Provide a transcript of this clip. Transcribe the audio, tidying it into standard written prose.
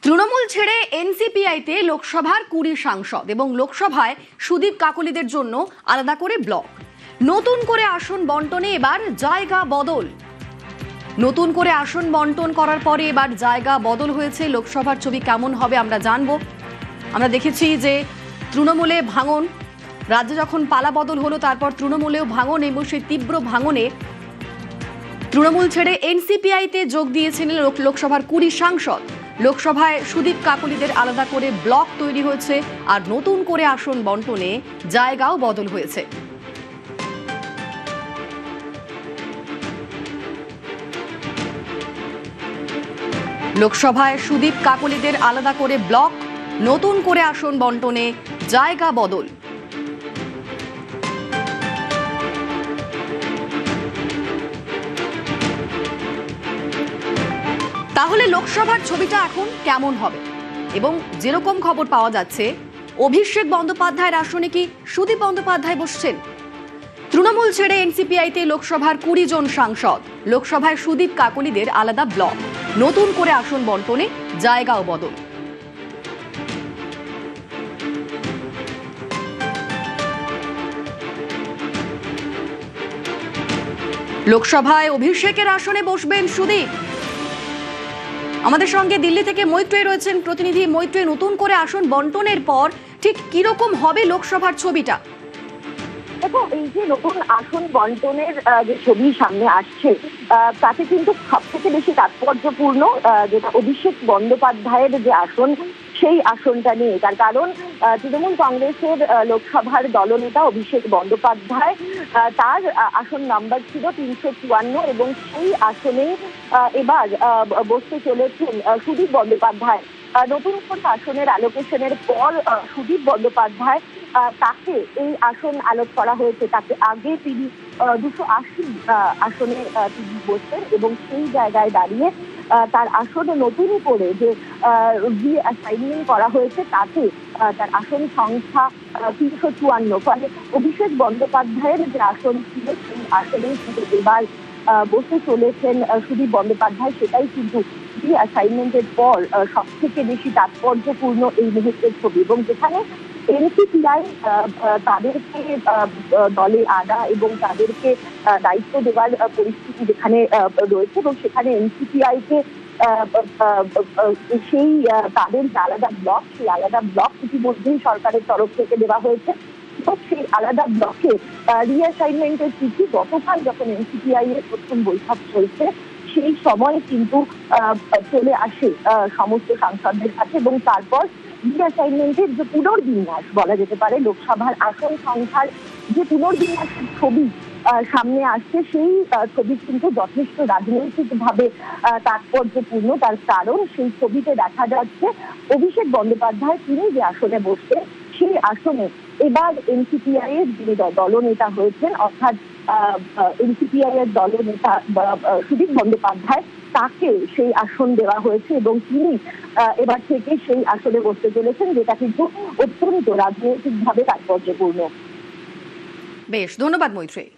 তৃণমূল ছেড়ে এনসিপিআইতে লোকসভার ২০ সাংসদ এবং লোকসভায় সুদীপ কাকলিদের জন্য আলাদা করে ব্লক। নতুন করে আসন বন্টনে এবার জায়গা বদল। নতুন করে আসন বন্টন করার পরে এবার জায়গা বদল হয়েছে। লোকসভার ছবি কেমন হবে আমরা জানবো। আমরা দেখেছি যে তৃণমূলে ভাঙন, রাজ্যে যখন পালা বদল হলো তারপর তৃণমূলেও ভাঙন এবং সেই তীব্র ভাঙনে তৃণমূল ছেড়ে এনসিপিআইতে যোগ দিয়েছেন লোকসভার ২০ সাংসদ। লোকসভায় সুদীপ কাকলিদের আলাদা করে ব্লক তৈরি হয়েছে আর নতুন করে আসন বন্টনে জায়গাও বদল হয়েছে। লোকসভায় সুদীপ কাকলিদের আলাদা করে ব্লক, নতুন করে আসন বন্টনে জায়গা বদল। তাহলে লোকসভার ছবিটা এখন কেমন হবে? এবং যেরকম খবর পাওয়া যাচ্ছে, অভিষেক বন্দ্যোপাধ্যায়ের আসনে কি সুদীপ বন্দ্যোপাধ্যায় বসছেন? তৃণমূল ছেড়ে এনসিপিআইতে লোকসভার ২০ জন সাংসদ, লোকসভায় সুদীপ কাকলিদের আলাদা ব্লক, নতুন করে আসন বন্টনে জায়গাও বদল। লোকসভায় অভিষেকের আসনে বসবেন সুদীপ। আমাদের সঙ্গে দিল্লি থেকে মৈত্রেয় রয়েছেন প্রতিনিধি। মৈত্রেয়, নতুন করে আসন বন্টনের পর ঠিক কিরকম হবে লোকসভার ছবিটা? দেখো, এই যে নতুন আসন বন্টনের যে ছবি সামনে আসছে তাতে কিন্তু সব থেকে বেশি তাৎপর্যপূর্ণ যেটা অভিষেক বন্দ্যোপাধ্যায়ের যে আসন, সেই আসনটা নিয়ে। তার কারণ তৃণমূল কংগ্রেসের লোকসভার দলনেতা অভিষেক বন্দ্যোপাধ্যায়, তার আসন নাম্বার ছিল ৩৫৪ এবং সেই আসনে এবার বসতে চলেছেন সুদীপ বন্দ্যোপাধ্যায়। নতুন করে আসনের অ্যালোকেশনের পর সুদীপ বন্দ্যোপাধ্যায় তাকে এই আসন অ্যালট করা হয়েছে। তাকে আগে তিনি ২৮০ আসনে তিনি বসতেন এবং সেই জায়গায় দাঁড়িয়ে তার আসনে নতুন করে যে রিঅ্যাসাইনমেন্ট করা হয়েছে তাতে তার আসন সংখ্যা ৩৫৪। ফলে অভিষেক বন্দ্যোপাধ্যায়ের যে আসন ছিল সেই আসনে কিন্তু এবার বসে চলেছেন সুদীপ বন্দ্যোপাধ্যায়। সেটাই কিন্তু রিঅ্যাসাইনমেন্টের পর সব থেকে বেশি তাৎপর্যপূর্ণ এই মুহূর্তের ছবি। এবং যেখানে এনসিপিআই তাদেরকে দলে আনা এবং তাদেরকে দায়িত্ব দেওয়ার পরিস্থিতি যেখানে রয়েছে এবং সেখানে এনসিপিআই কে সেই তাদের যে আলাদা ব্লক, সেই আলাদা ব্লক ইতিমধ্যেই সরকারের তরফ থেকে দেওয়া হয়েছে। সেই আলাদা ব্লকে রিঅ্যাসাইনমেন্টের চিঠি গতকাল যখন এনসিপিআই এর প্রথম বৈঠক চলছে সেই সময় কিন্তু চলে আসে সমস্ত সাংসদদের কাছে এবং তারপর রিঅ্যাসাইনমেন্টের যে পুনর্বিন্যাস বলা যেতে পারে, লোকসভার আসন সংখ্যার যে পুনর্বিন্যাসের ছবি সামনে আসছে, সেই ছবি কিন্তু যথেষ্ট রাজনৈতিকভাবে তাৎপর্যপূর্ণ। তার কারণ সেই ছবিতে দেখা যাচ্ছে অভিষেক বন্দ্যোপাধ্যায় তিনি যে আসনে বসছেন সেই আসনে এবার এনসিপিআই এর যিনি দলনেতা হয়েছেন, অর্থাৎ এনসিপিআই এর দলনেতা সুদীপ বন্দ্যোপাধ্যায়, তাকে সেই আসন দেওয়া হয়েছে এবং তিনি এবার থেকে সেই আসনে বসতে চলেছেন, যেটা কিন্তু অত্যন্ত রাজনৈতিকভাবে তাৎপর্যপূর্ণ। বেশ, ধন্যবাদ মৈত্রেয়।